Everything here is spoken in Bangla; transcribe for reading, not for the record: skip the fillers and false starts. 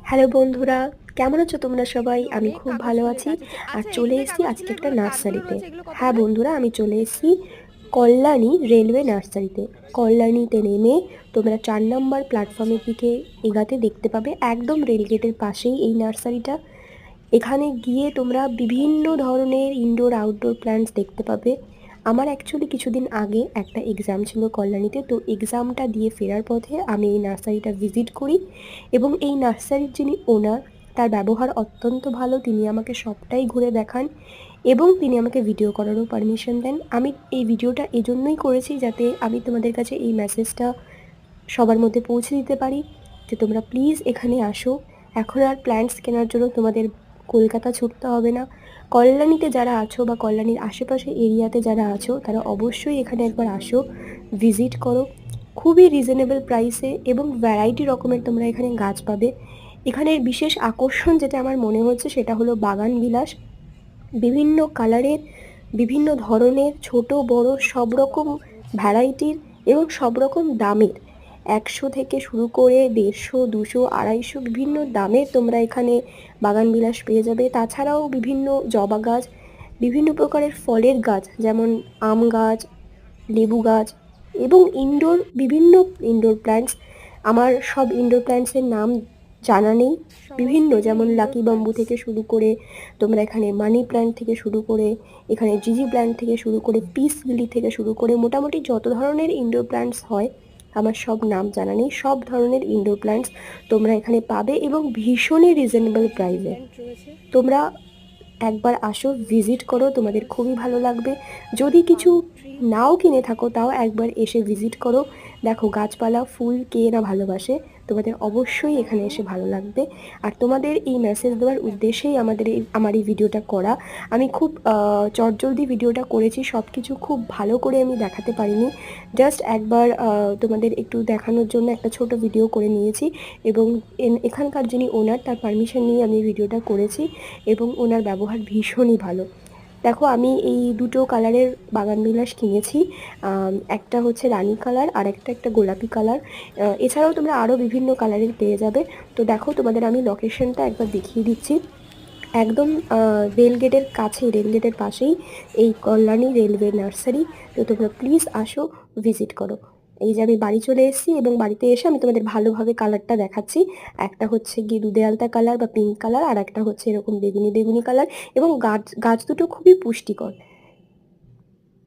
হ্যালো বন্ধুরা, কেমন আছো তোমরা সবাই? আমি খুব ভালো আছি। আর চলে এসেছি আজকে একটা নার্সারিতে। হ্যাঁ বন্ধুরা, আমি চলে এসেছি কল্যাণী রেলওয়ে নার্সারিতে। কল্যাণীতে নেমে তোমরা 4 নম্বর প্ল্যাটফর্মের দিকে এগাতে দেখতে পাবে, একদম রেলগেটের পাশেই এই নার্সারিটা। এখানে গিয়ে তোমরা বিভিন্ন ধরনের ইনডোর আউটডোর প্ল্যান্টস দেখতে পাবে। আমার অ্যাকচুয়ালি কিছুদিন আগে একটা এক্সাম ছিল কল্যাণীতে, তো এক্সামটা দিয়ে ফেরার পথে আমি এই নার্সারিটা ভিজিট করি এবং এই নার্সারির যিনি ওনার, তার ব্যবহার অত্যন্ত ভালো। তিনি আমাকে সবটাই ঘুরে দেখান এবং তিনি আমাকে ভিডিও করারও পারমিশন দেন। আমি এই ভিডিওটা এজন্যই করেছি যাতে আমি তোমাদের কাছে এই মেসেজটা সবার মধ্যে পৌঁছে দিতে পারি যে তোমরা প্লিজ এখানে আসো। এখন আর প্ল্যান্টস কেনার জন্য তোমাদের কলকাতা ছুটতে হবে না। কল্যাণীতে যারা আছো বা কল্যাণীর আশেপাশে এরিয়াতে যারা আছো তারা অবশ্যই এখানে একবার আসো, ভিজিট করো। খুবই রিজনেবল প্রাইসে এবং ভ্যারাইটি রকমের তোমরা এখানে গাছ পাবে। এখানের বিশেষ আকর্ষণ যেটা আমার মনে হচ্ছে সেটা হলো বাগান বিলাস। বিভিন্ন কালারের, বিভিন্ন ধরনের, ছোট বড় সব রকম ভ্যারাইটির এবং সব রকম দামের, 100 থেকে শুরু করে 150, 200, 250 বিভিন্ন দামের তোমরা এখানে বাগান বিলাস পেয়ে যাবে। তাছাড়াও বিভিন্ন জবা গাছ, বিভিন্ন প্রকারের ফলের গাছ যেমন আম গাছ, লেবু গাছ এবং বিভিন্ন ইনডোর প্ল্যান্টস। আমার সব ইনডোর প্ল্যান্টসের নাম জানা নেই। বিভিন্ন যেমন লাকি বাম্বু থেকে শুরু করে তোমরা এখানে মানি প্ল্যান্ট থেকে শুরু করে, এখানে জিজি প্ল্যান্ট থেকে শুরু করে, পিস লিলি থেকে শুরু করে মোটামুটি যত ধরনের ইনডোর প্ল্যান্টস হয় আমার সব নাম জানা নেই। সব ধরনের ইনডোর প্ল্যান্টস তোমরা এখানে পাবে এবং ভীষণই রিজনেবল প্রাইসে। তোমরা একবার আসো, ভিজিট করো, তোমাদের খুবই ভালো লাগবে। যদি কিছু নাও কিনে থাকো তাও একবার এসে ভিজিট করো। দেখো গাছপালা ফুল কে না ভালোবাসে, তোমাদের অবশ্যই এখানে এসে ভালো লাগবে। আর তোমাদের এই মেসেজ দেওয়ার উদ্দেশ্যেই আমার এই ভিডিওটা করা। আমি খুব চটজলদি ভিডিওটা করেছি, সব কিছু খুব ভালো করে আমি দেখাতে পারিনি। জাস্ট একবার তোমাদের একটু দেখানোর জন্য একটা ছোট ভিডিও করে নিয়েছি এবং এখানকার যিনি ওনার, তার পারমিশন নিয়ে আমি ভিডিওটা করেছি এবং ওনার ব্যবহার ভীষণই ভালো। দেখো আমি এই দুটো কালারের বাগানবিলাস কিনেছি। একটা হচ্ছে রানী কালার আর একটা গোলাপি কালার। এছাড়াও তোমরা আরও বিভিন্ন কালারের পেয়ে যাবে। তো দেখো তোমাদের আমি লোকেশনটা একবার দেখিয়ে দিচ্ছি। একদম রেলগেটের কাছেই, রেলগেটের পাশেই এই কল্যাণী রেলওয়ে নার্সারি। তো তোমরা প্লিজ আসো, ভিজিট করো। এই যে আমি বাড়ি চলে এসেছি এবং বাড়িতে এসে আমি তোমাদের ভালোভাবে কালারটা দেখাচ্ছি। একটা হচ্ছে গিয়ে দুধে আলতা কালার বা পিঙ্ক কালার, আর একটা হচ্ছে এরকম বেগুনি বেগুনি কালার। এবং গাছ গাছ দুটো খুবই পুষ্টিকর।